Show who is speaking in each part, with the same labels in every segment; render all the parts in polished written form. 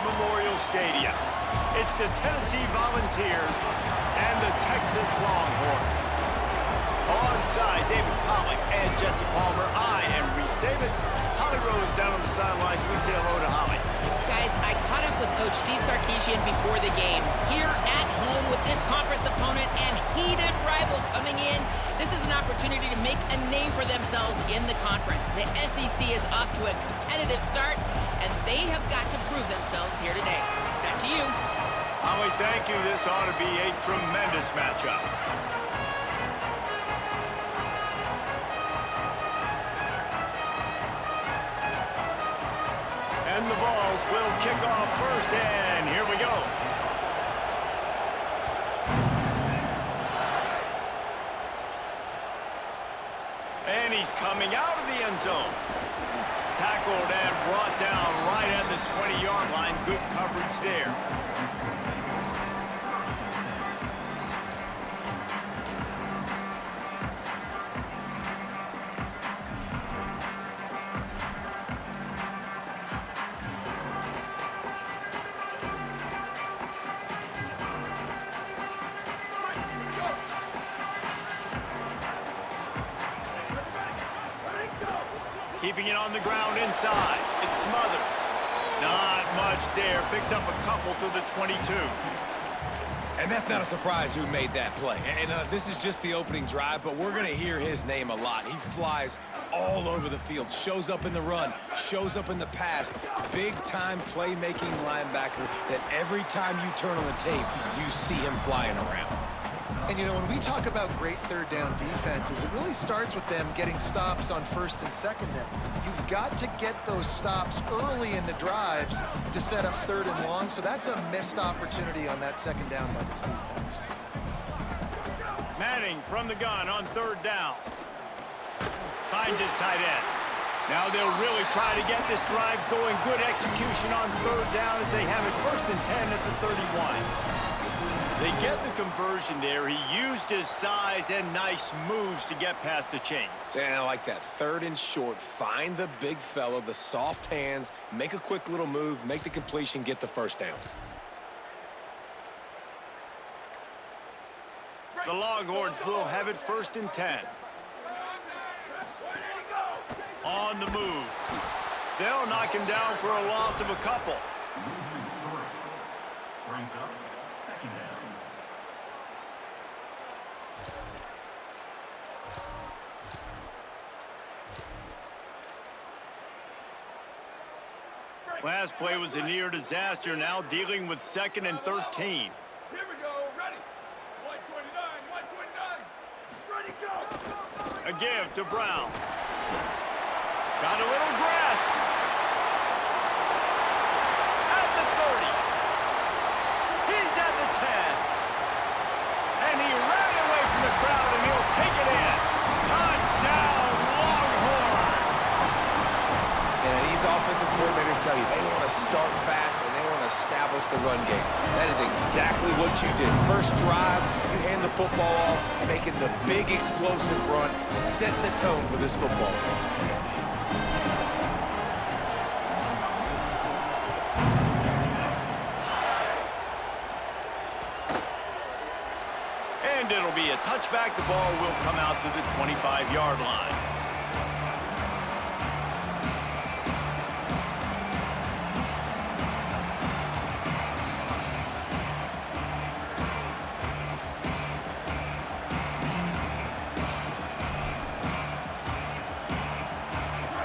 Speaker 1: Memorial Stadium. It's the Tennessee Volunteers and the Texas Longhorns. Alongside David Pollack and Jesse Palmer, I am Reese Davis. Holly Rose down on the sidelines. We say hello to Holly.
Speaker 2: Guys, I caught up with Coach Steve Sarkisian before the game. Here at home with this conference opponent and heated rival coming in, this is an opportunity to make a name for themselves in the conference. The SEC is off to a competitive start, and they have got to prove themselves here today. Back to you.
Speaker 1: Holly, thank you. This ought to be a tremendous matchup. And the Vols will kick off first, and here we go. And he's coming out of the end zone. Tackled and brought down right at the 20-yard line. Good coverage there. Keeping it on the ground inside. It Smothers. Not much there. Picks up a couple to the 22.
Speaker 3: And that's not a surprise who made that play. And this is just the opening drive, but we're going to hear his name a lot. He flies all over the field. Shows up in the run. Shows up in the pass. Big-time playmaking linebacker that every time you turn on the tape, you see him flying around.
Speaker 4: And, you know, when we talk about great third down defenses, it really starts with them getting stops on first and second down. You've got to get those stops early in the drives to set up third and long, so that's a missed opportunity on that second down by this defense.
Speaker 1: Manning from the gun on third down. Finds his tight end. Now they'll really try to get this drive going. Good execution on third down as they have it first and 10 at the 31. They get the conversion there. He used his size and nice moves to get past the chains.
Speaker 3: And I like that. Third and short. Find the big fella, the soft hands, make a quick little move, make the completion, get the first down.
Speaker 1: The Longhorns will have it first and 10. On the move. They'll knock him down for a loss of a couple. Last play was a near disaster, now dealing with second and 13.
Speaker 5: Here we go, ready. 129, 129. Ready, go.
Speaker 1: A give to Brown. Got a little grass. At the 30. He's at the 10. And he ran away from the crowd, and he'll take it in. Touchdown, Longhorn.
Speaker 3: And these offensive coordinators tell you they want to start fast and they want to establish the run game. That is exactly what you did. First drive, you hand the football off, making the big explosive run, setting the tone for this football game.
Speaker 1: And it'll be a touchback. The ball will come out to the 25-yard line.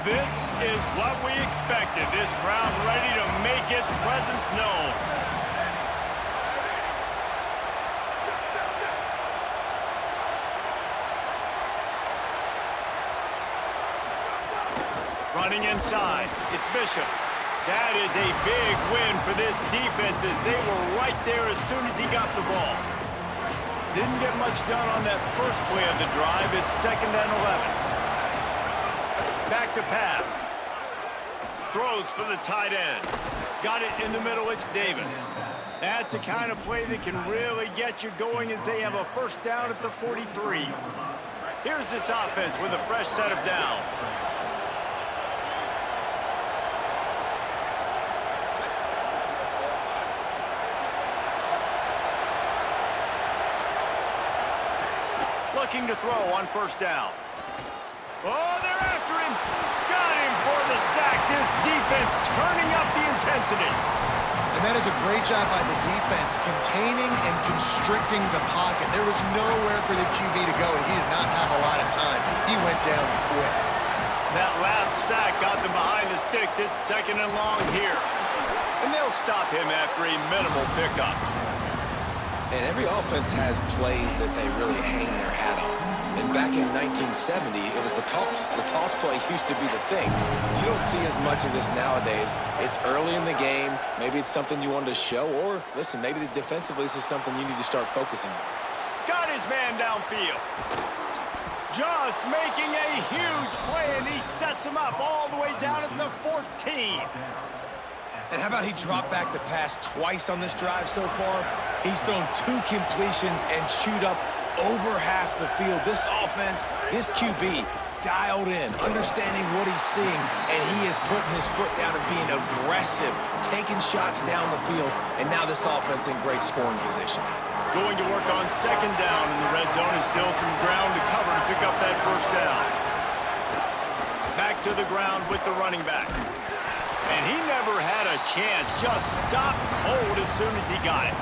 Speaker 1: This is what we expected. This crowd ready to make its presence known. Running inside, it's Bishop. That is a big win for this defense as they were right there as soon as he got the ball. Didn't get much done on that first play of the drive. It's second and 11. Back to pass. Throws for the tight end. Got it in the middle, it's Davis. That's the kind of play that can really get you going as they have a first down at the 43. Here's this offense with a fresh set of downs. looking to throw on first down. Oh, they're after him. Got him for the sack. This defense turning up the intensity.
Speaker 4: And that is a great job by the defense, containing and constricting the pocket. There was nowhere for the QB to go, and he did not have a lot of time. He went down quick.
Speaker 1: That last sack got them behind the sticks. It's 2nd and long here. And they'll stop him after a minimal pickup.
Speaker 3: And every offense has plays that they really hang their hat on. And back in 1970, it was the toss. The toss play used to be the thing. You don't see as much of this nowadays. It's early in the game. Maybe it's something you wanted to show. Or, listen, maybe defensively this is something you need to start focusing on.
Speaker 1: Got his man downfield. Just making a huge play, and he sets him up all the way down at the 14.
Speaker 3: And how about he dropped back to pass twice on this drive so far? He's thrown 2 completions and chewed up over half the field. This offense, this QB, dialed in, understanding what he's seeing, and he is putting his foot down and being aggressive, taking shots down the field, and now this offense in great scoring position.
Speaker 1: Going to work on 2nd down in the red zone, and still some ground to cover to pick up that first down. Back to the ground with the running back. And he never had a chance, just stopped cold as soon as he got it.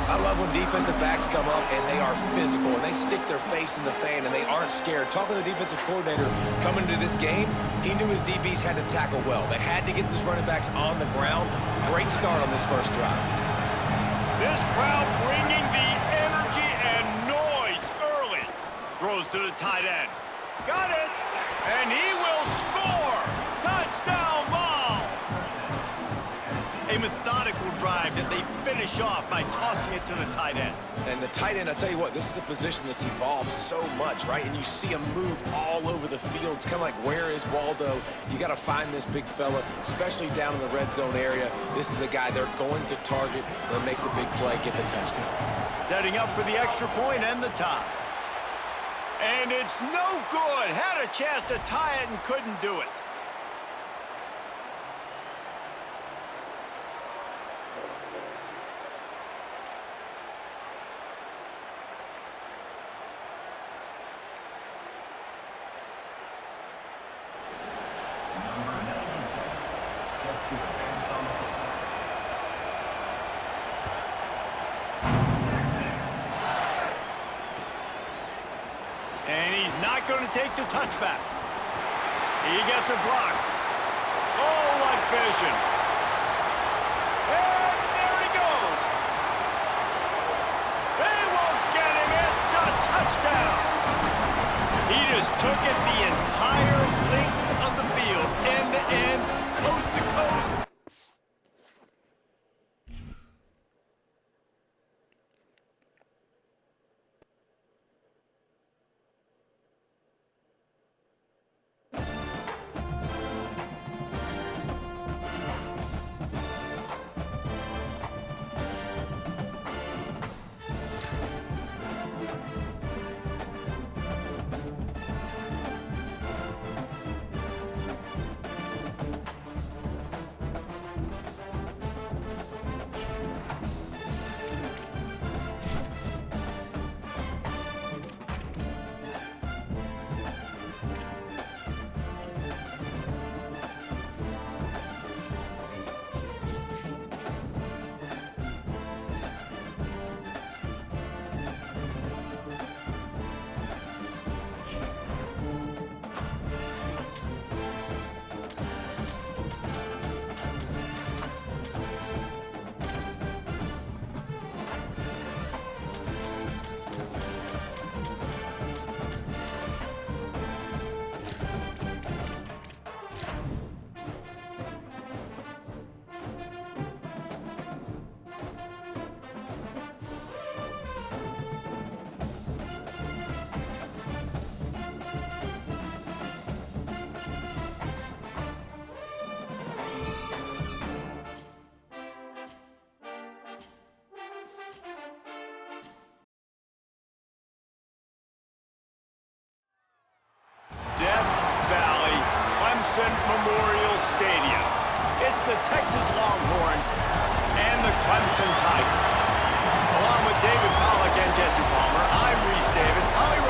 Speaker 3: I love when defensive backs come up and they are physical and they stick their face in the fan and they aren't scared. Talking to the defensive coordinator coming into this game, he knew his DBs had to tackle well. They had to get these running backs on the ground. Great start on this first drive.
Speaker 1: This crowd bringing the energy and noise early. Throws to the tight end. Got it. And he will score. Touchdown Vols. A methodical drive that they finish off by tossing it to the tight end.
Speaker 3: And the tight end, I tell you what, this is a position that's evolved so much, right? And you see him move all over the field. It's kind of like, where is Waldo? You got to find this big fella, especially down in the red zone area. This is the guy they're going to target. They'll make the big play, get the touchdown.
Speaker 1: Setting up for the extra point and the tie. And it's no good. Had a chance to tie it and couldn't do it. And he's not going to take the touchback. He gets a block. Oh, what vision. And there he goes. They won't get him. It's a touchdown. He just took it the entire length of the field, end to end, coast to coast. Memorial Stadium. It's the Texas Longhorns and the Clemson Tigers. Along with David Pollack and Jesse Palmer, I'm Reese Davis. Holly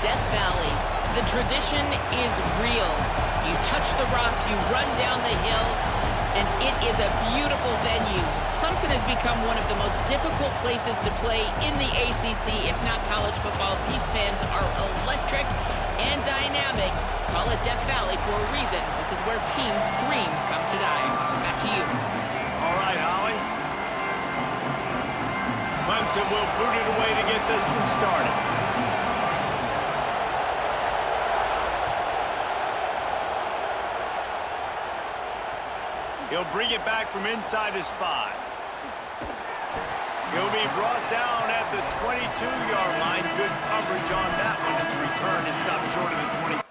Speaker 2: Death Valley. The tradition is real. You touch the rock, you run down the hill, and it is a beautiful venue. Clemson has become one of the most difficult places to play in the ACC, if not college football. These fans are electric and dynamic. Call it Death Valley for a reason. This is where teams' dreams come to die. Back to you.
Speaker 1: All right, Holly. Clemson will boot it away to get this one started. He'll bring it back from inside his 5. He'll be brought down at the 22-yard line. Good coverage on that one as the return is stopped short of the 20.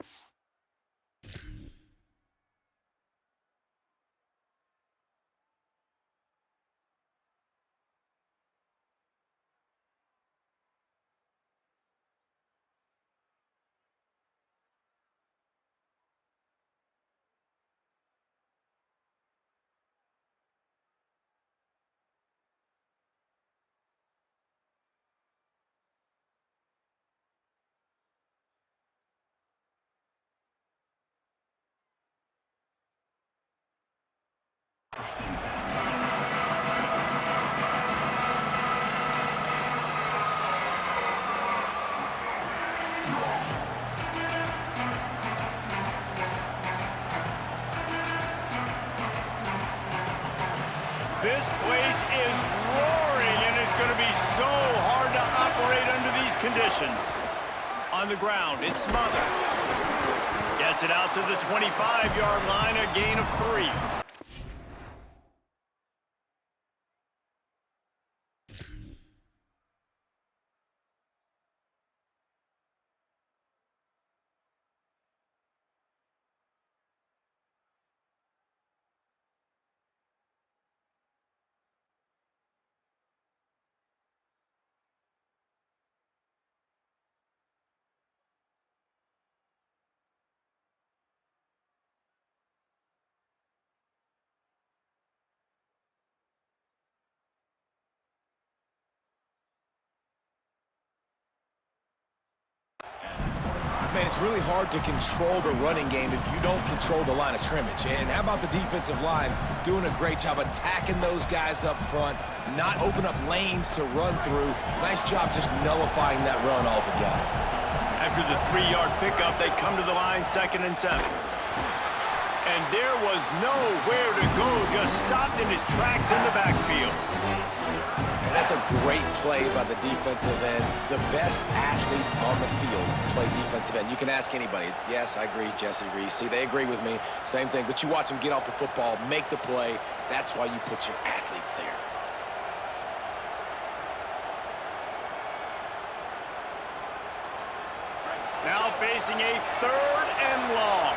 Speaker 1: This place is roaring, and it's going to be so hard to operate under these conditions. On the ground, it's Smothers. Gets it out to the 25-yard line, a gain of 3.
Speaker 3: Man, it's really hard to control the running game if you don't control the line of scrimmage. And how about the defensive line doing a great job attacking those guys up front, not open up lanes to run through. Nice job just nullifying that run altogether.
Speaker 1: After the 3-yard pickup, they come to the line 2nd and 7. And there was nowhere to go, just stopped in his tracks in the backfield.
Speaker 3: And that's a great play by the defensive end. The best athletes on the field play defensive end. You can ask anybody. Yes, I agree, Jesse Reese. See, they agree with me. Same thing. But you watch them get off the football, make the play. That's why you put your athletes there.
Speaker 1: Now facing a 3rd and long.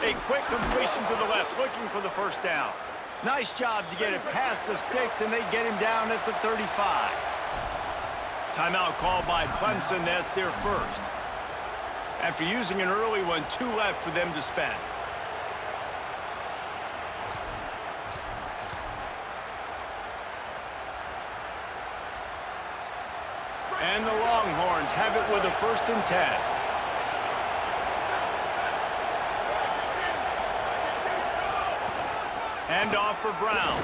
Speaker 1: A quick completion to the left, looking for the first down. Nice job to get it past the sticks, and they get him down at the 35. Timeout called by Clemson. That's their first. After using an early one, 2 left for them to spend. And the Longhorns have it with a 1st and 10. Hand off for Brown.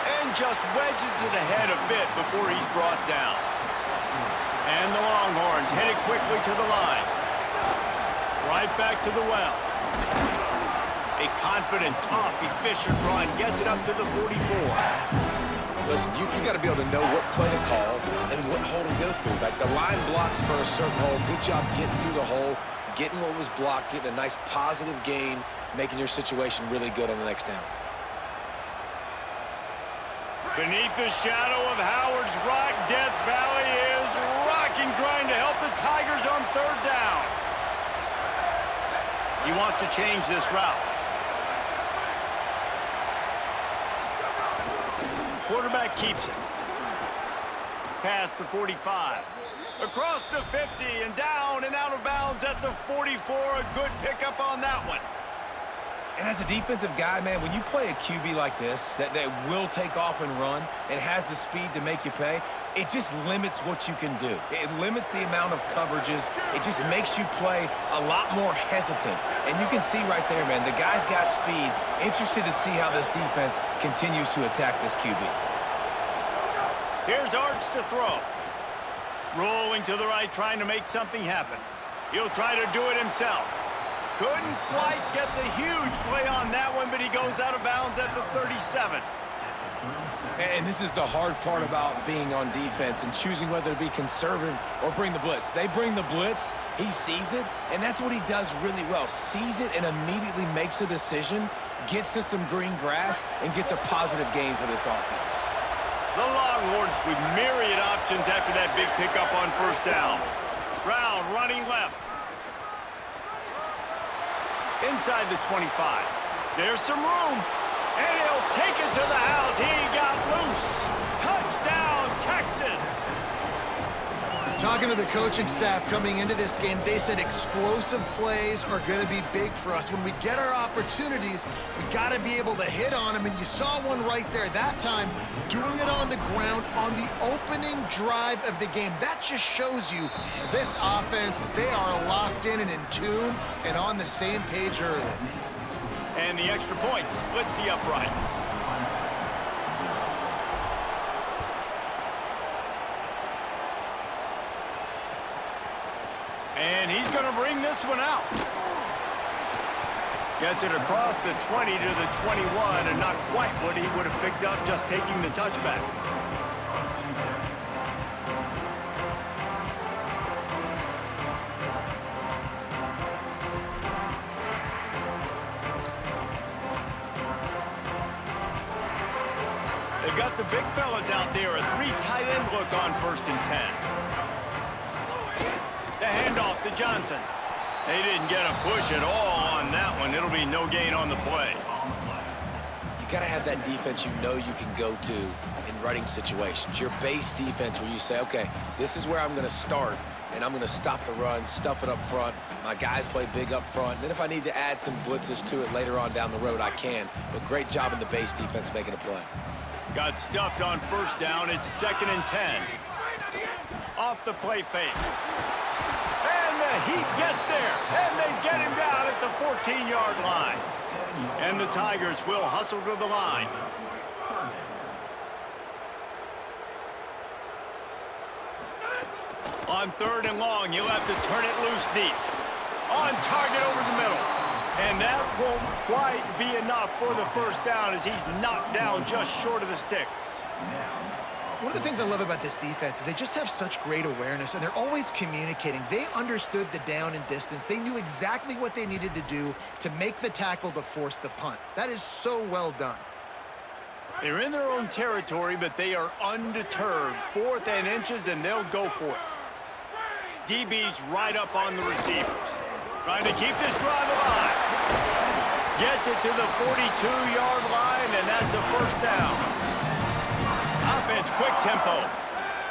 Speaker 1: And just wedges it ahead a bit before he's brought down. And the Longhorns headed quickly to the line. Right back to the well. A confident, tough, efficient run gets it up to the 44.
Speaker 3: Listen, you got to be able to know what play to call and what hole to go through. Like the line blocks for a certain hole. Good job getting through the hole, getting what was blocked, getting a nice positive gain, making your situation really good on the next down.
Speaker 1: Beneath the shadow of Howard's Rock, Death Valley is rocking, trying to help the Tigers on 3rd down. He wants to change this route. Quarterback keeps it. Past the 45. Across the 50 and down and out of bounds at the 44. A good pickup on that one.
Speaker 3: And as a defensive guy, man, when you play a QB like this that will take off and run and has the speed to make you pay, it just limits what you can do. It limits the amount of coverages. It just makes you play a lot more hesitant. And you can see right there, man, the guy's got speed. Interested to see how this defense continues to attack this QB.
Speaker 1: Here's Arch to throw. Rolling to the right, trying to make something happen. He'll try to do it himself. Couldn't quite get the huge play on that one, but he goes out of bounds at the 37.
Speaker 3: And this is the hard part about being on defense and choosing whether to be conservative or bring the blitz. They bring the blitz, he sees it, and that's what he does really well. Sees it and immediately makes a decision, gets to some green grass, and gets a positive gain for this offense.
Speaker 1: The Longhorns with myriad options after that big pickup on first down. Brown running left. Inside the 25. There's some room. And he'll take it to the house. He got loose. Touchdown, Texas.
Speaker 4: Talking to the coaching staff coming into this game, they said explosive plays are going to be big for us. When we get our opportunities, we got to be able to hit on them. And you saw one right there that time, doing it on the ground on the opening drive of the game. That just shows you this offense, they are locked in and in tune and on the same page early.
Speaker 1: And the extra point splits the uprights. And he's going to bring this one out. Gets it across the 20 to the 21, and not quite what he would have picked up just taking the touchback. They've got the big fellas out there, a three tight end look on 1st and 10. The handoff to Johnson. They didn't get a push at all on that one. It'll be no gain on the play.
Speaker 3: You got to have that defense you know you can go to in running situations. Your base defense where you say, okay, this is where I'm going to start, and I'm going to stop the run, stuff it up front. My guys play big up front. Then if I need to add some blitzes to it later on down the road, I can. But great job in the base defense making a play.
Speaker 1: Got stuffed on first down. It's 2nd and 10. Off the play fake. And the Heat gets there. And they get him down at the 14-yard line. And the Tigers will hustle to the line. On 3rd and long, you'll have to turn it loose deep. On target over the middle. And that won't quite be enough for the first down as he's knocked down just short of the sticks.
Speaker 4: One of the things I love about this defense is they just have such great awareness, and they're always communicating. They understood the down and distance. They knew exactly what they needed to do to make the tackle to force the punt. That is so well done.
Speaker 1: They're in their own territory, but they are undeterred. 4th and inches, and they'll go for it. DB's right up on the receivers. Trying to keep this drive alive. Gets it to the 42-yard line, and that's a first down. Offense, quick tempo.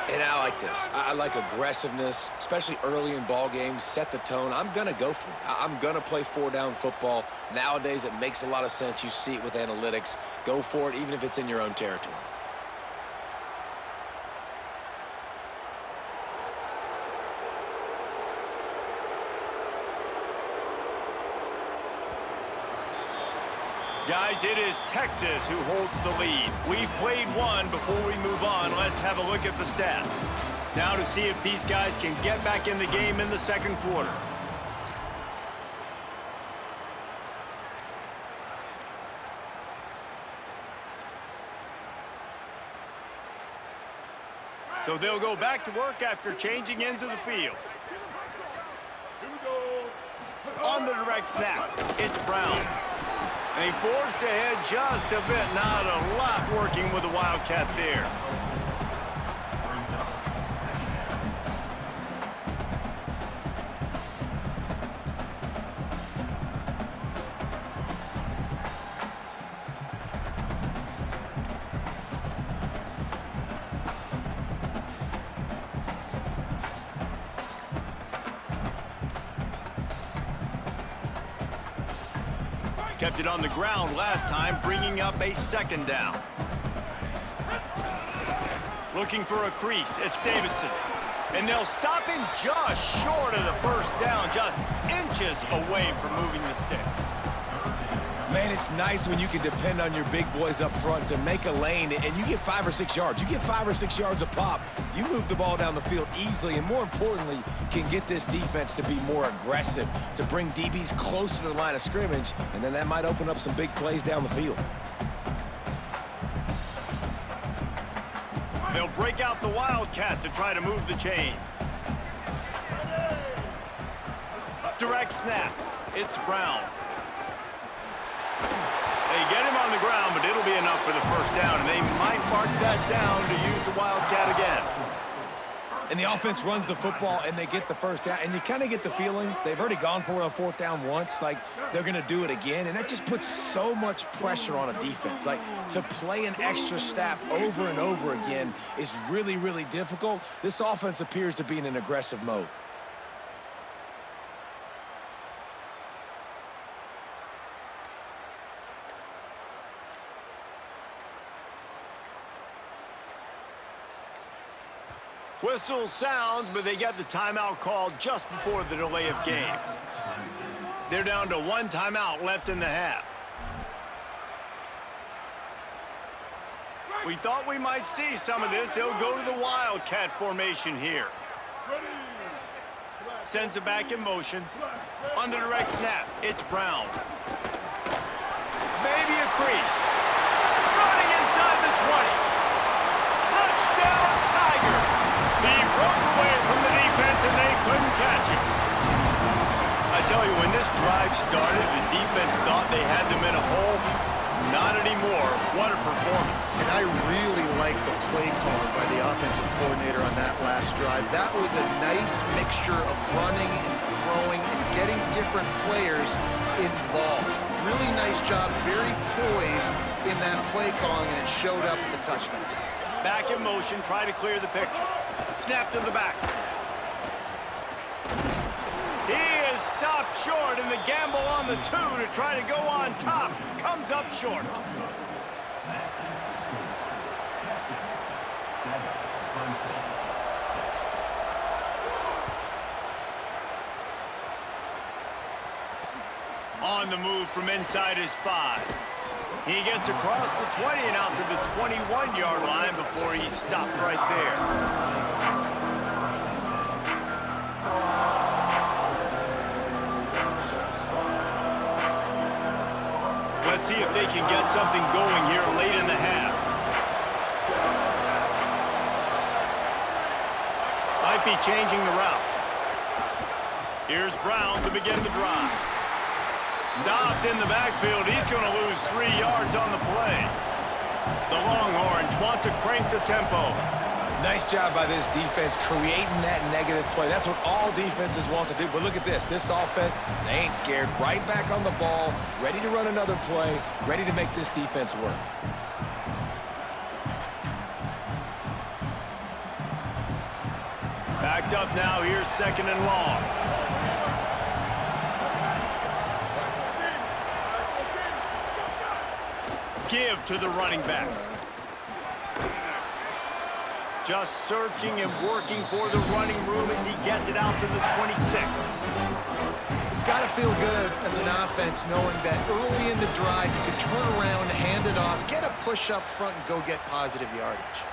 Speaker 3: And I like this. I like aggressiveness, especially early in ball games. Set the tone. I'm going to go for it. I'm going to play 4-down football. Nowadays, it makes a lot of sense. You see it with analytics. Go for it, even if it's in your own territory.
Speaker 1: Guys, it is Texas who holds the lead. We've played one. Before we move on, let's have a look at the stats. Now to see if these guys can get back in the game in the second quarter. So they'll go back to work after changing into the field. On the direct snap, it's Brown. And he forged ahead just a bit. Not a lot working with the Wildcat there. Kept it on the ground last time, bringing up a second down. Looking for a crease. It's Davidson. And they'll stop him just short of the first down, just inches away from moving the sticks.
Speaker 3: Man, it's nice when you can depend on your big boys up front to make a lane, and you get 5 or 6 yards. You get 5 or 6 yards a pop. You move the ball down the field easily, and more importantly, can get this defense to be more aggressive, to bring DBs close to the line of scrimmage, and then that might open up some big plays down the field.
Speaker 1: They'll break out the Wildcat to try to move the chains. Direct snap. It's Brown. They get him on the ground, but it'll be enough for the first down, and they might mark that down to use the Wildcat again.
Speaker 3: And the offense runs the football, and they get the first down. And you kind of get the feeling they've already gone for it on 4th down once, like they're going to do it again. And that just puts so much pressure on a defense. Like, to play an extra snap over and over again is really, really difficult. This offense appears to be in an aggressive mode.
Speaker 1: Whistle sounds, but they get the timeout called just before the delay of game. They're down to 1 timeout left in the half. We thought we might see some of this. They'll go to the Wildcat formation here. Sends it back in motion. On the direct snap, it's Brown. Maybe a crease. Running inside the 20. Touchdown, Tigers! He broke away from the defense, and they couldn't catch him. I tell you, when this drive started, the defense thought they had them in a hole. Not anymore. What a performance.
Speaker 4: And I really like the play calling by the offensive coordinator on that last drive. That was a nice mixture of running and throwing and getting different players involved. Really nice job, very poised in that play calling, and it showed up with the touchdown.
Speaker 1: Back in motion, try to clear the picture. Snap to the back. He is stopped short, and the gamble on the 2 to try to go on top comes up short. On the move from inside his 5. He gets across the 20 and out to the 21-yard line before he stopped right there. Let's see if they can get something going here late in the half. Might be changing the route. Here's Brown to begin the drive. Stopped in the backfield. He's going to lose 3 yards on the play. The Longhorns want to crank the tempo.
Speaker 3: Nice job by this defense creating that negative play. That's what all defenses want to do. But look at this. This offense, they ain't scared. Right back on the ball, ready to run another play, ready to make this defense work.
Speaker 1: Backed up now. Here's 2nd and long. Give to the running back. Just searching and working for the running room as he gets it out to the 26.
Speaker 4: It's got to feel good as an offense knowing that early in the drive you can turn around, hand it off, get a push up front, and go get positive yardage.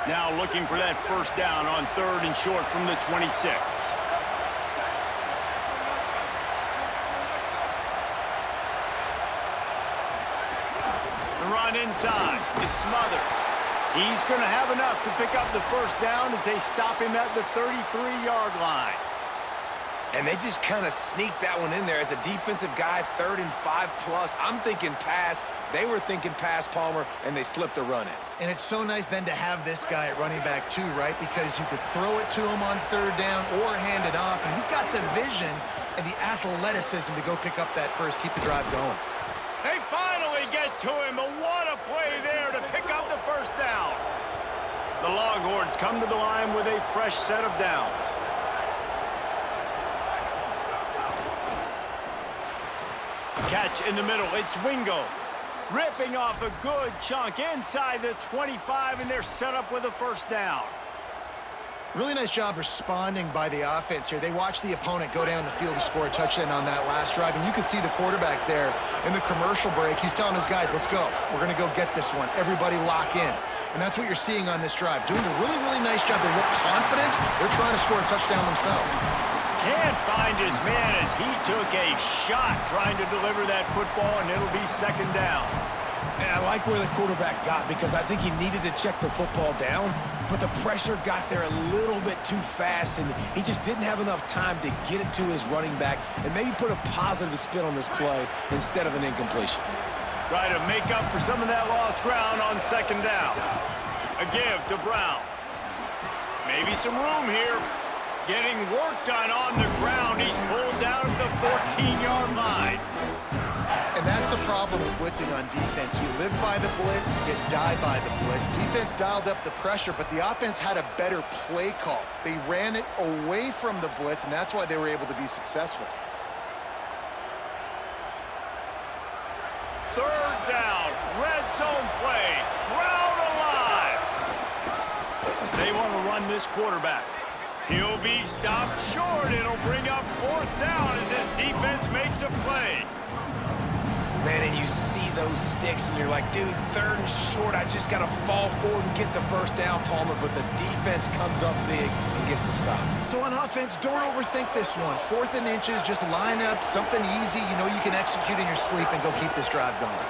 Speaker 1: Now looking for that first down on 3rd and short from the 26. Run inside. It's Smothers. He's going to have enough to pick up the first down as they stop him at the 33-yard line.
Speaker 3: And they just kind of sneaked that one in there as a defensive guy, 3rd and 5+. I'm thinking pass. They were thinking pass, Palmer, and they slipped the run in.
Speaker 4: And it's so nice then to have this guy at running back too, right? Because you could throw it to him on 3rd down or hand it off. And he's got the vision and the athleticism to go pick up that first, keep the drive going.
Speaker 1: They finally get to him, but what a play there to pick up the first down. The Longhorns come to the line with a fresh set of downs. Catch in the middle. It's Wingo. Ripping off a good chunk inside the 25, and they're set up with a first down.
Speaker 4: Really nice job responding by the offense here. They watched the opponent go down the field and score a touchdown on that last drive, and you can see the quarterback there in the commercial break. He's telling his guys, let's go. We're going to go get this one. Everybody lock in. And that's what you're seeing on this drive. Doing a really, really nice job. They look confident. They're trying to score a touchdown themselves.
Speaker 1: Can't find his man as he took a shot trying to deliver that football, and it'll be second down.
Speaker 3: And I like where the quarterback got because I think he needed to check the football down, but the pressure got there a little bit too fast, and he just didn't have enough time to get it to his running back and maybe put a positive spin on this play instead of an incompletion.
Speaker 1: Try to make up for some of that lost ground on second down. A give to Brown. Maybe some room here. Getting work done on the ground. He's pulled down at the 14-yard line.
Speaker 4: And that's the problem with blitzing on defense. You live by the blitz, you die by the blitz. Defense dialed up the pressure, but the offense had a better play call. They ran it away from the blitz, and that's why they were able to be successful.
Speaker 1: Third down, red zone play, crowd alive. They want to run this quarterback. He'll be stopped short. It'll bring up fourth down as this defense makes a play.
Speaker 3: Man, and you see those sticks, and you're like, dude, third and short, I just got to fall forward and get the first down, Palmer, but the defense comes up big and gets the stop.
Speaker 4: So on offense, don't overthink this one. 4th and inches, just line up, something easy you know you can execute in your sleep and go keep this drive going.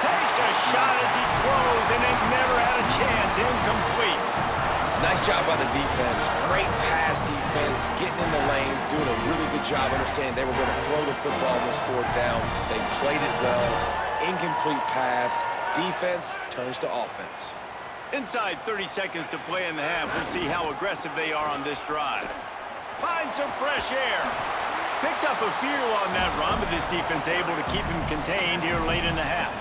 Speaker 1: Takes a shot as he throws, and it never had a chance. Incomplete.
Speaker 3: Nice job by the defense. Great pass defense, getting in the lanes, doing a really good job understanding they were going to throw the football on this fourth down. They played it well. Incomplete pass. Defense turns to offense.
Speaker 1: Inside 30 seconds to play in the half. We'll see how aggressive they are on this drive. Find some fresh air. Picked up a few on that run, but this defense able to keep him contained here late in the half.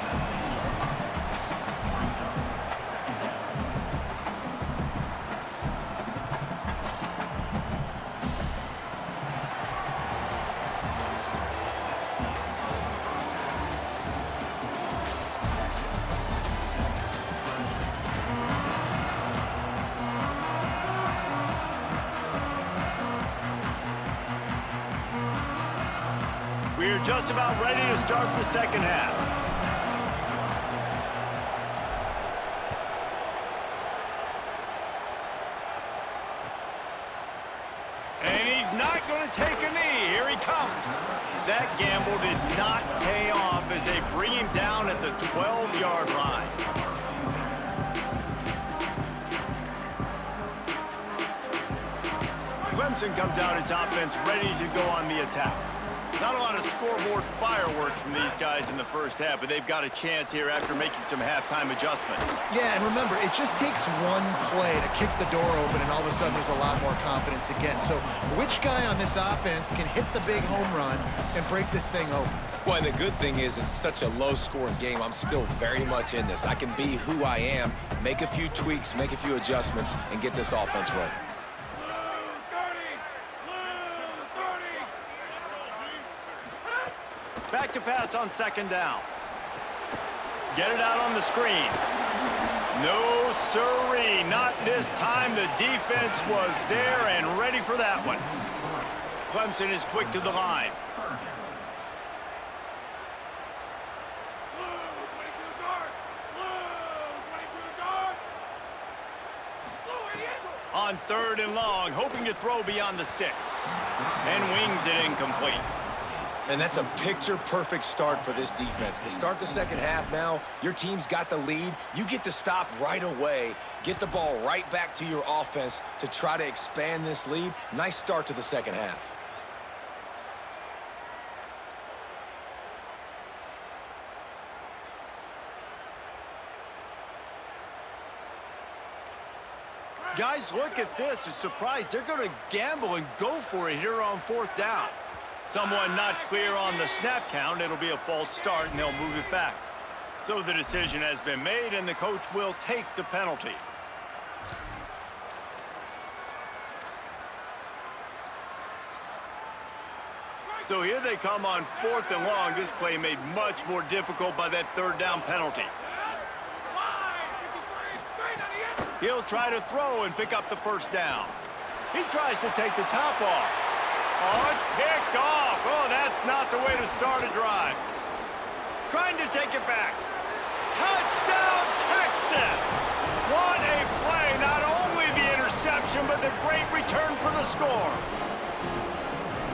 Speaker 1: We're just about ready to start the second half. And he's not going to take a knee. Here he comes. That gamble did not pay off as they bring him down at the 12-yard line. Clemson comes out its offense ready to go on the attack. Not a lot of scoreboard fireworks from these guys in the first half, but they've got a chance here after making some halftime adjustments.
Speaker 4: Yeah, and remember, it just takes one play to kick the door open, and all of a sudden there's a lot more confidence again. So which guy on this offense can hit the big home run and break this thing open?
Speaker 3: Well, and the good thing is it's such a low-scoring game. I'm still very much in this. I can be who I am, make a few tweaks, make a few adjustments, and get this offense running.
Speaker 1: Back to pass on second down. Get it out on the screen. No siree, not this time. The defense was there and ready for that one. Clemson is quick to the line. On third and long, hoping to throw beyond the sticks. And wings it incomplete.
Speaker 3: And that's a picture-perfect start for this defense. To start the second half now, your team's got the lead. You get to stop right away, get the ball right back to your offense to try to expand this lead. Nice start to the second half.
Speaker 1: Guys, look at this. A surprise. They're going to gamble and go for it here on fourth down. Someone not clear on the snap count. It'll be a false start, and they'll move it back. So the decision has been made, and the coach will take the penalty. So here they come on 4th and long. This play made much more difficult by that 3rd down penalty. He'll try to throw and pick up the 1st down. He tries to take the top off. Oh, it's picked off. Oh, that's not the way to start a drive. Trying to take it back. Touchdown, Texas! What a play. Not only the interception, but the great return for the score.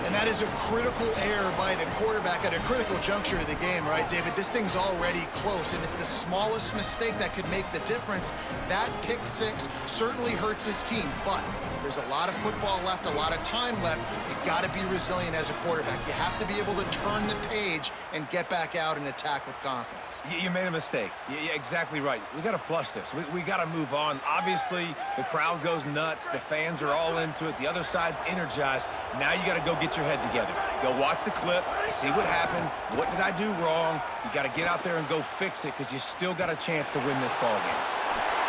Speaker 4: And that is a critical error by the quarterback at a critical juncture of the game, right, David? This thing's already close, and it's the smallest mistake that could make the difference. That pick six certainly hurts his team, but there's a lot of football left, a lot of time left. You've got to be resilient as a quarterback. You have to be able to turn the page and get back out and attack with confidence.
Speaker 3: You made a mistake. Yeah, exactly right. We got to flush this. We got to move on. Obviously, the crowd goes nuts. The fans are all into it. The other side's energized. Now you got to go get your head together. Go watch the clip, see what happened. What did I do wrong? You got to get out there and go fix it because you still got a chance to win this ball game.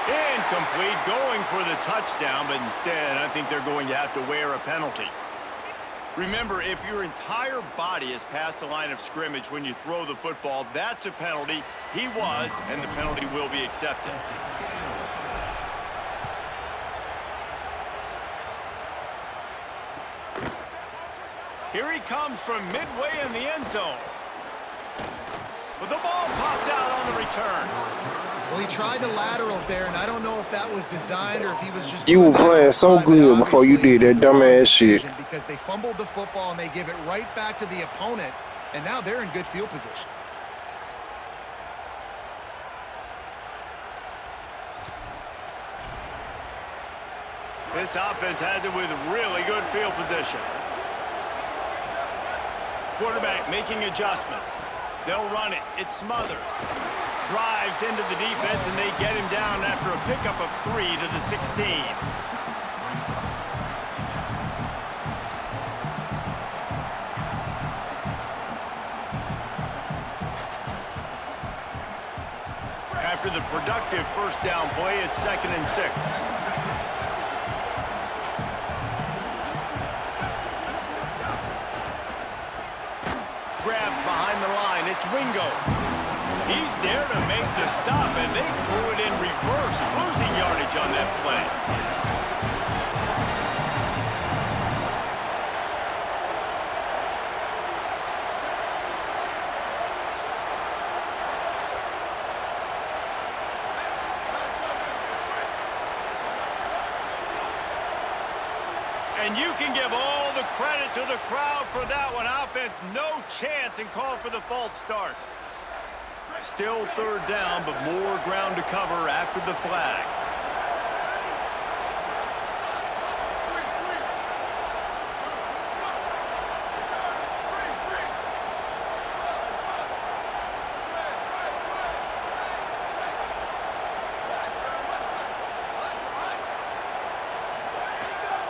Speaker 1: Incomplete, going for the touchdown, but instead I think they're going to have to wear a penalty. Remember, if your entire body is past the line of scrimmage when you throw the football, that's a penalty. He was, and the penalty will be accepted. Here he comes from midway in the end zone. But the ball pops out on the return.
Speaker 4: Well, he tried to lateral there, and I don't know if that was designed or if he was just...
Speaker 6: You were playing so good before you did that dumbass shit.
Speaker 4: Because they fumbled the football, and they give it right back to the opponent, and now they're in good field position.
Speaker 1: This offense has it with really good field position. Quarterback making adjustments. They'll run it. It smothers. Drives into the defense, and they get him down after a pickup of 3 to the 16. After the productive 1st down play, it's 2nd and 6. Grab behind the line. It's Wingo. He's there to make the stop, and they threw it in reverse, losing yardage on that play. And you can give all the credit to the crowd for that one. Offense, no chance, and call for the false start. Still 3rd down, but more ground to cover after the flag.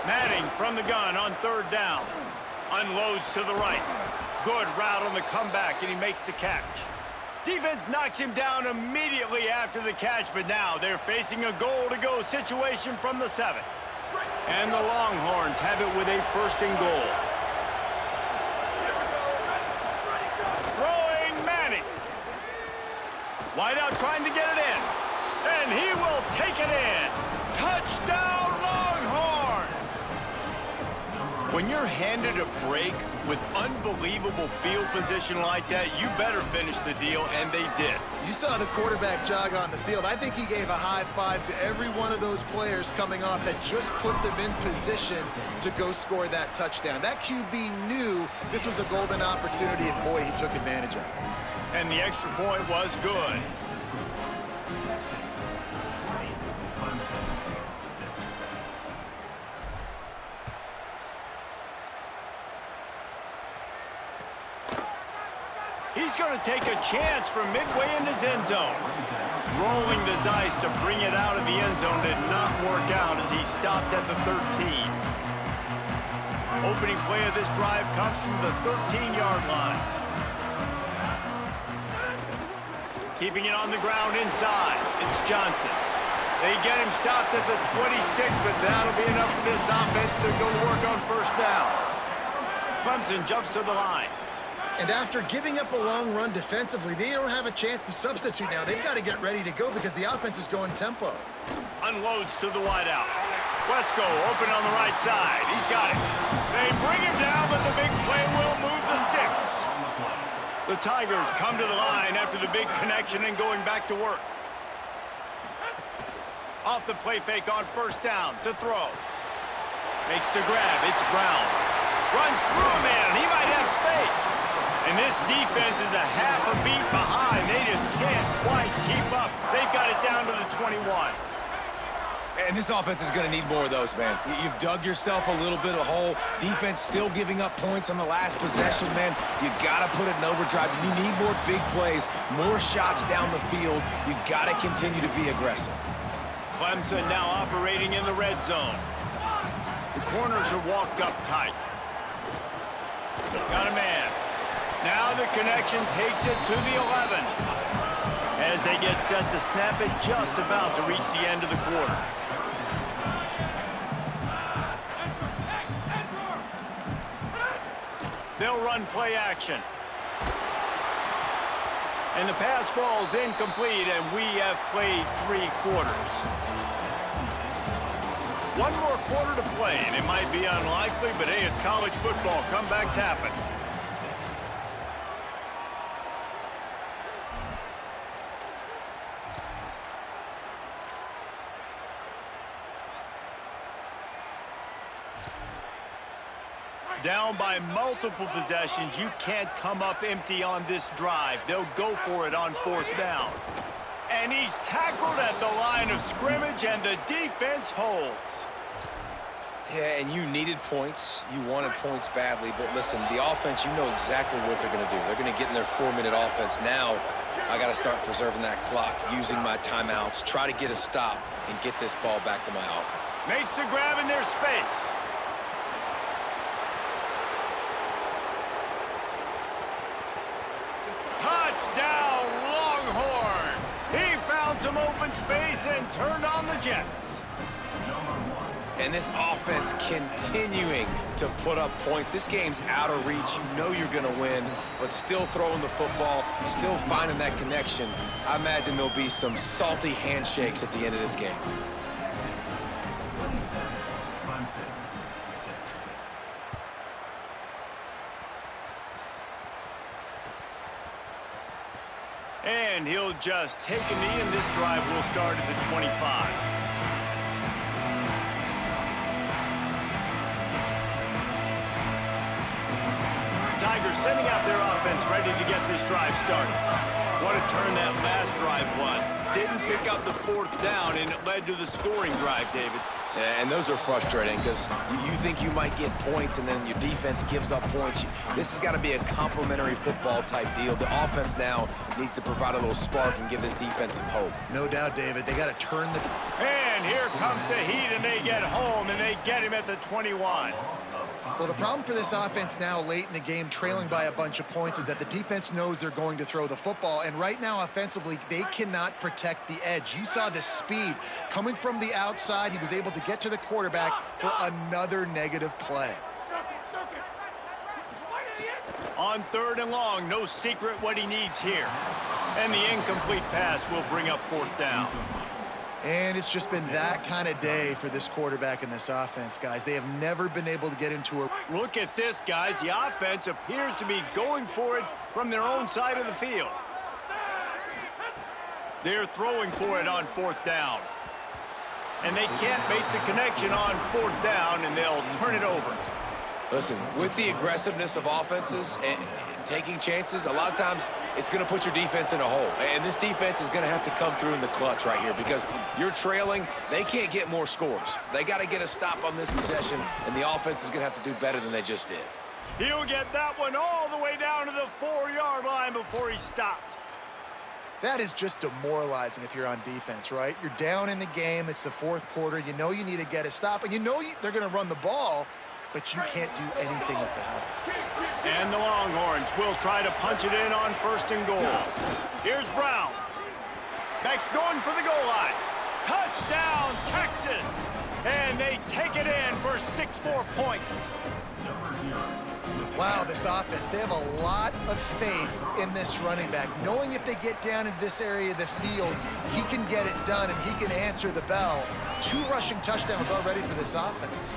Speaker 1: Manning from the gun on 3rd down. Unloads to the right. Good route on the comeback, and he makes the catch. Defense knocks him down immediately after the catch, but now they're facing a goal-to-go situation from the 7. And the Longhorns have it with a 1st and goal. Throwing Manning. Wideout trying to get it in. And he will take it in. Touchdown, Longhorns! When you're handed a break with unbelievable field position like that, you better finish the deal, and they did.
Speaker 4: You saw the quarterback jog on the field. I think he gave a high five to every one of those players coming off that just put them in position to go score that touchdown. That QB knew this was a golden opportunity, and boy, he took advantage of it.
Speaker 1: And the extra point was good. He's going to take a chance from midway in his end zone. Rolling the dice to bring it out of the end zone did not work out as he stopped at the 13. Opening play of this drive comes from the 13-yard line. Keeping it on the ground inside. It's Johnson. They get him stopped at the 26, but that'll be enough for this offense to go to work on 1st down. Clemson jumps to the line.
Speaker 4: And after giving up a long run defensively, they don't have a chance to substitute now. They've got to get ready to go because the offense is going tempo.
Speaker 1: Unloads to the wideout. Wesco open on the right side. He's got it. They bring him down, but the big play will move the sticks. The Tigers come to the line after the big connection and going back to work. Off the play fake on first down to throw. Makes the grab. It's Brown. Runs through a man. He might have space. And this defense is a half a beat behind. They just can't quite keep up. They've got it down to the 21.
Speaker 3: And this offense is going to need more of those, man. You've dug yourself a little bit of a hole. Defense still giving up points on the last possession, man. You got to put it in overdrive. You need more big plays, more shots down the field. You got to continue to be aggressive.
Speaker 1: Clemson now operating in the red zone. The corners are walked up tight. Got a man. Now the connection takes it to the 11. As they get set to snap it, just about to reach the end of the quarter. They'll run play action. And the pass falls incomplete, and we have played 3 quarters. One more quarter to play, and it might be unlikely, but hey, it's college football. Comebacks happen. Down by multiple possessions, you can't come up empty on this drive. They'll go for it on 4th down. And he's tackled at the line of scrimmage, and the defense holds.
Speaker 3: Yeah, and you needed points. You wanted points badly. But listen, the offense, you know exactly what they're going to do. They're going to get in their 4-minute offense. Now, I got to start preserving that clock, using my timeouts, try to get a stop, and get this ball back to my offense.
Speaker 1: Makes the grab in their space. Touchdown, Longhorn! He found some open space and turned on the Jets.
Speaker 3: And this offense continuing to put up points. This game's out of reach. You know you're going to win, but still throwing the football, still finding that connection. I imagine there'll be some salty handshakes at the end of this game.
Speaker 1: And he'll just take a knee, and this drive will start at the 25. Tigers sending out their offense ready to get this drive started. What a turn that last drive was. Didn't pick up the 4th down, and it led to the scoring drive, David.
Speaker 3: Yeah, and those are frustrating because you think you might get points and then your defense gives up points. This has got to be a complementary football type deal. The offense now needs to provide a little spark and give this defense some hope.
Speaker 4: No doubt, David. They got to turn the...
Speaker 1: And here comes the heat, and they get home, and they get him at the 21.
Speaker 4: Well, the problem for this offense now late in the game, trailing by a bunch of points, is that the defense knows they're going to throw the football. And right now, offensively, they cannot protect the edge. You saw the speed coming from the outside. He was able to get to the quarterback for another negative play.
Speaker 1: On 3rd and long, no secret what he needs here. And the incomplete pass will bring up 4th down.
Speaker 4: And it's just been that kind of day for this quarterback and this offense, guys. They have never been able to get into a...
Speaker 1: Look at this, guys. The offense appears to be going for it from their own side of the field. They're throwing for it on 4th down. And they can't make the connection on 4th down, and they'll turn it over.
Speaker 3: Listen, with the aggressiveness of offenses and taking chances, a lot of times it's going to put your defense in a hole. And this defense is going to have to come through in the clutch right here because you're trailing. They can't get more scores. They got to get a stop on this possession, and the offense is going to have to do better than they just did.
Speaker 1: He'll get that one all the way down to the 4-yard line before he stopped.
Speaker 4: That is just demoralizing if you're on defense, right? You're down in the game. It's the 4th quarter. You know you need to get a stop, and you know they're going to run the ball, but you can't do anything about it.
Speaker 1: And the Longhorns will try to punch it in on 1st and goal. Here's Brown. Beck's going for the goal line. Touchdown, Texas! And they take it in for 6 more points.
Speaker 4: Wow, this offense, they have a lot of faith in this running back, knowing if they get down into this area of the field, he can get it done and he can answer the bell. 2 rushing touchdowns already for this offense.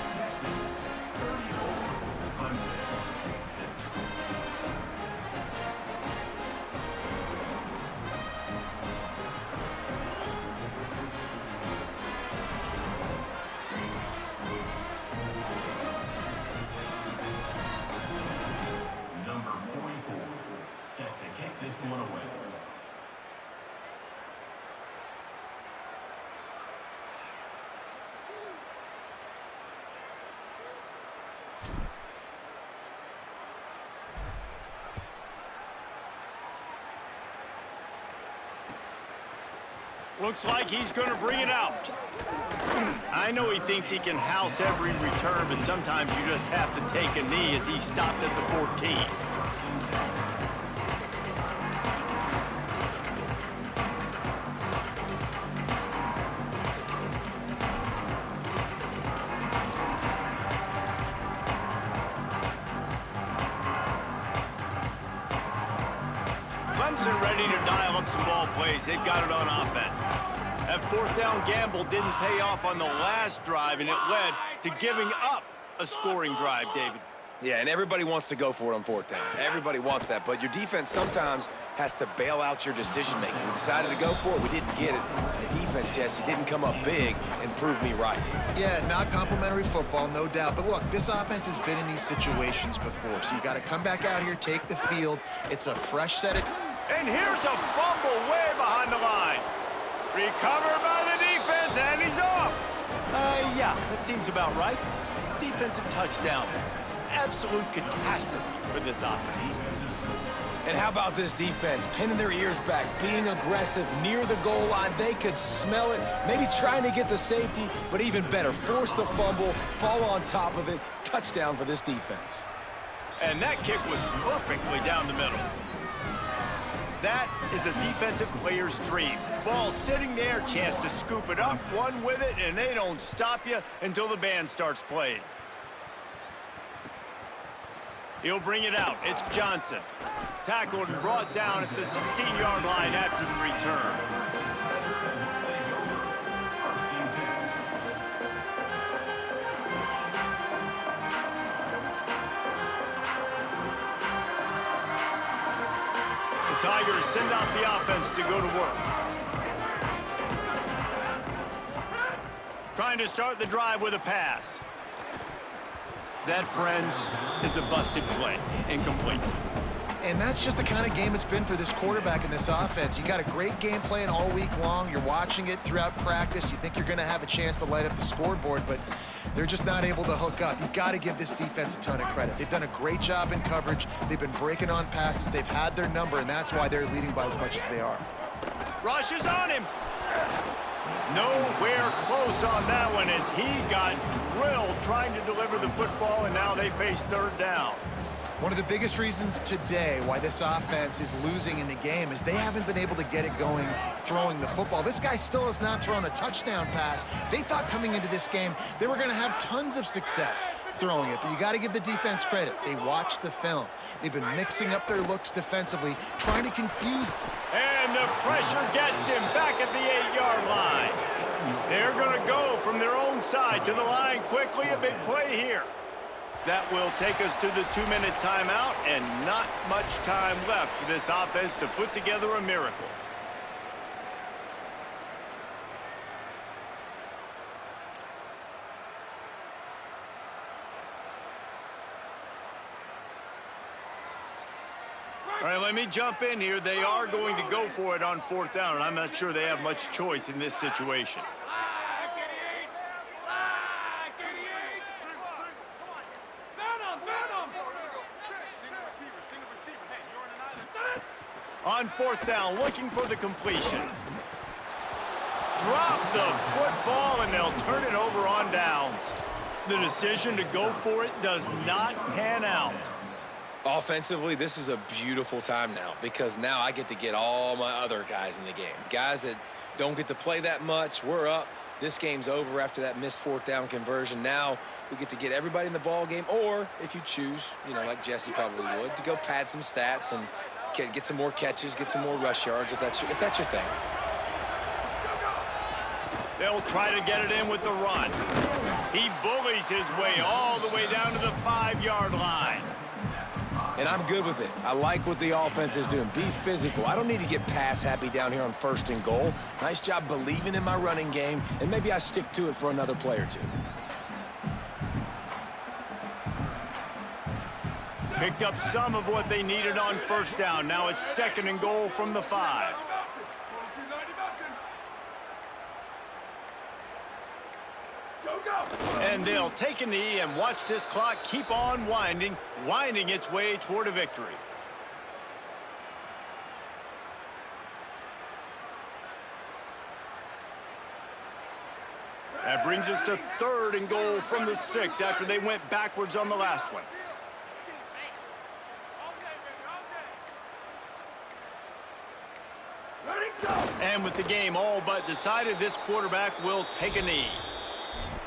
Speaker 1: Looks like he's going to bring it out. I know he thinks he can house every return, but sometimes you just have to take a knee as he stopped at the 14. Clemson ready to dial up some ball plays. They've got it on offense. That 4th down gamble didn't pay off on the last drive, and it led to giving up a scoring drive, David.
Speaker 3: Yeah, and everybody wants to go for it on 4th down. Everybody wants that, but your defense sometimes has to bail out your decision-making. We decided to go for it. We didn't get it. The defense, Jesse, didn't come up big and prove me right.
Speaker 4: Yeah, not complimentary football, no doubt. But look, this offense has been in these situations before, so you got to come back out here, take the field. It's a fresh set of...
Speaker 1: And here's a fumble way behind the line. Recovered by the defense, and he's off. Yeah, that seems about right. Defensive touchdown. Absolute catastrophe for this offense.
Speaker 3: And how about this defense? Pinning their ears back, being aggressive near the goal line. They could smell it, maybe trying to get the safety, but even better, force the fumble, fall on top of it. Touchdown for this defense.
Speaker 1: And that kick was perfectly down the middle. That is a defensive player's dream. Ball sitting there, chance to scoop it up, one with it, and they don't stop you until the band starts playing. He'll bring it out. It's Johnson. Tackled and brought down at the 16-yard line after the return. The Tigers send out the offense to go to work. Trying to start the drive with a pass. That, friends, is a busted play. Incomplete.
Speaker 4: And that's just the kind of game it's been for this quarterback in this offense. You got a great game plan all week long. You're watching it throughout practice. You think you're going to have a chance to light up the scoreboard, but they're just not able to hook up. You got to give this defense a ton of credit. They've done a great job in coverage. They've been breaking on passes. They've had their number, and that's why they're leading by as much as they are.
Speaker 1: Rush is on him. Nowhere close on that one as he got drilled trying to deliver the football, and now they face 3rd down.
Speaker 4: One of the biggest reasons today why this offense is losing in the game is they haven't been able to get it going throwing the football. This guy still has not thrown a touchdown pass. They thought coming into this game they were going to have tons of success throwing it, but you got to give the defense credit. They watched the film. They've been mixing up their looks defensively, trying to confuse.
Speaker 1: And the pressure gets him back at the 8-yard line. They're going to go from their own side to the line quickly. A big play here. That will take us to the 2-minute timeout, and not much time left for this offense to put together a miracle. All right, let me jump in here. They are going to go for it on 4th down, and I'm not sure they have much choice in this situation. On 4th down, looking for the completion. Drop the football, and they'll turn it over on downs. The decision to go for it does not pan out.
Speaker 3: Offensively, this is a beautiful time now because now I get to get all my other guys in the game. Guys that don't get to play that much. We're up. This game's over after that missed fourth down conversion. Now we get to get everybody in the ball game, or if you choose, you know, like Jesse probably would, to go pad some stats and get some more catches, get some more rush yards if that's your thing.
Speaker 1: They'll try to get it in with the run. He bullies his way all the way down to the 5-yard line.
Speaker 3: And I'm good with it. I like what the offense is doing. Be physical. I don't need to get pass happy down here on 1st and goal. Nice job believing in my running game, and maybe I stick to it for another play or two.
Speaker 1: Picked up some of what they needed on 1st down. Now it's 2nd and goal from the 5. And they'll take a knee and watch this clock keep on winding its way toward a victory. That brings us to 3rd and goal from the 6 after they went backwards on the last one. And with the game all but decided, this quarterback will take a knee.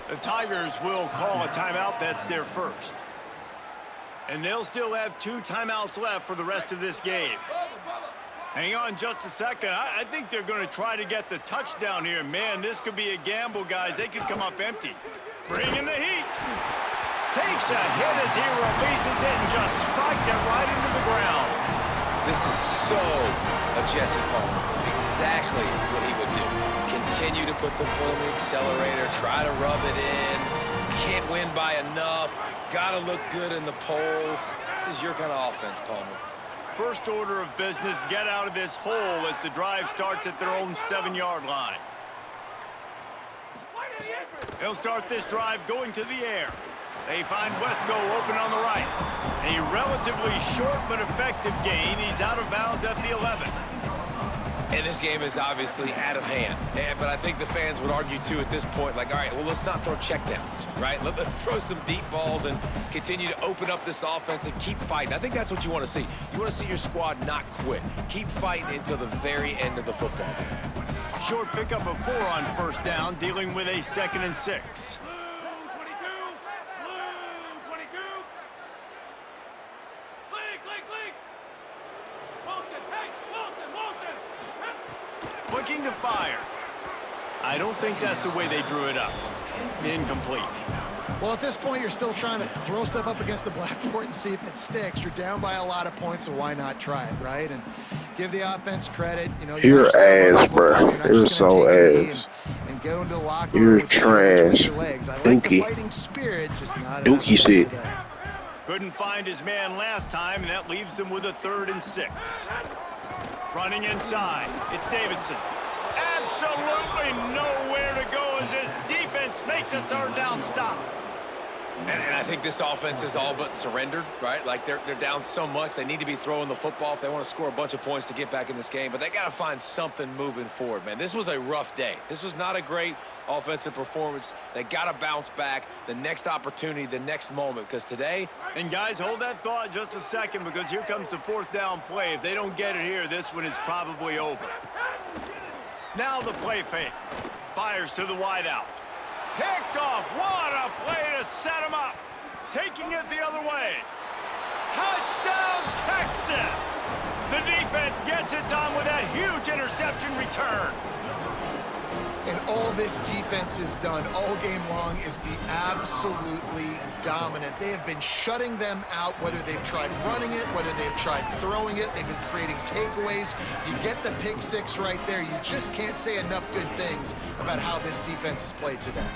Speaker 1: The Tigers will call a timeout. That's their first. And they'll still have 2 timeouts left for the rest of this game. Hang on just a second. I think they're going to try to get the touchdown here. Man, this could be a gamble, guys. They could come up empty. Bringing the heat. Takes a hit as he releases it and just spiked it right into the ground.
Speaker 3: This is so a Jesse Palmer. Exactly what he would do. Continue to put the foot on the accelerator, try to rub it in. Can't win by enough. Gotta look good in the polls. This is your kind of offense, Palmer.
Speaker 1: First order of business, get out of this hole as the drive starts at their own 7-yard line. They'll start this drive going to the air. They find Wesco open on the right. A relatively short but effective gain. He's out of bounds at the 11.
Speaker 3: And this game is obviously out of hand. But I think the fans would argue, too, at this point, like, all right, well, let's not throw checkdowns, right? Let's throw some deep balls and continue to open up this offense and keep fighting. I think that's what you want to see. You want to see your squad not quit. Keep fighting until the very end of the football game.
Speaker 1: Short pickup of 4 on 1st down, dealing with a 2nd and 6. Looking to fire. I don't think that's the way they drew it up. Incomplete.
Speaker 4: Well, at this point, you're still trying to throw stuff up against the blackboard and see if it sticks. You're down by a lot of points, so why not try it, right? And give the offense credit. You know,
Speaker 6: You're ass, bro. You're so ass.
Speaker 4: And get into the locker
Speaker 6: You're
Speaker 4: room
Speaker 6: trash.
Speaker 4: I like the
Speaker 6: Dookie.
Speaker 4: fighting spirit, just not
Speaker 6: Dookie shit.
Speaker 1: Couldn't find his man last time, and that leaves them with a 3rd and 6. Running inside, it's Davidson. Absolutely nowhere to go as this defense makes a 3rd down stop.
Speaker 3: And I think this offense is all but surrendered, right? Like, they're down so much. They need to be throwing the football if they want to score a bunch of points to get back in this game. But they got to find something moving forward, man. This was a rough day. This was not a great offensive performance. They got to bounce back. The next opportunity, the next moment, because today...
Speaker 1: And, guys, hold that thought just a second, because here comes the 4th down play. If they don't get it here, this one is probably over. Now the play fake. Fires to the wideout. Picked off. What a play to set him up. Taking it the other way. Touchdown, Texas. The defense gets it done with that huge interception return.
Speaker 4: And all this defense has done all game long is be absolutely dominant. They have been shutting them out, whether they've tried running it, whether they've tried throwing it. They've been creating takeaways. You get the pick 6 right there. You just can't say enough good things about how this defense has played today.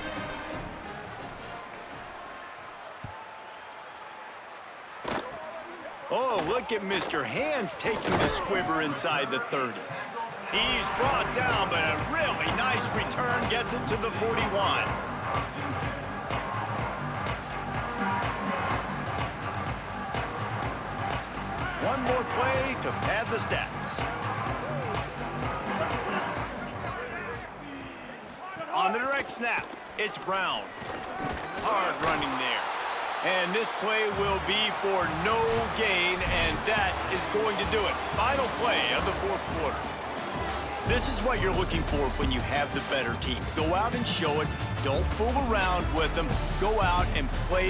Speaker 1: Oh, look at Mr. Hands taking the squibber inside the 30. He's brought down, but a really nice return gets him to the 41. One more play to pad the stats. On the direct snap, it's Brown. Hard running there. And this play will be for no gain, and that is going to do it. Final play of the 4th quarter. This is what you're looking for when you have the better team. Go out and show it. Don't fool around with them. Go out and play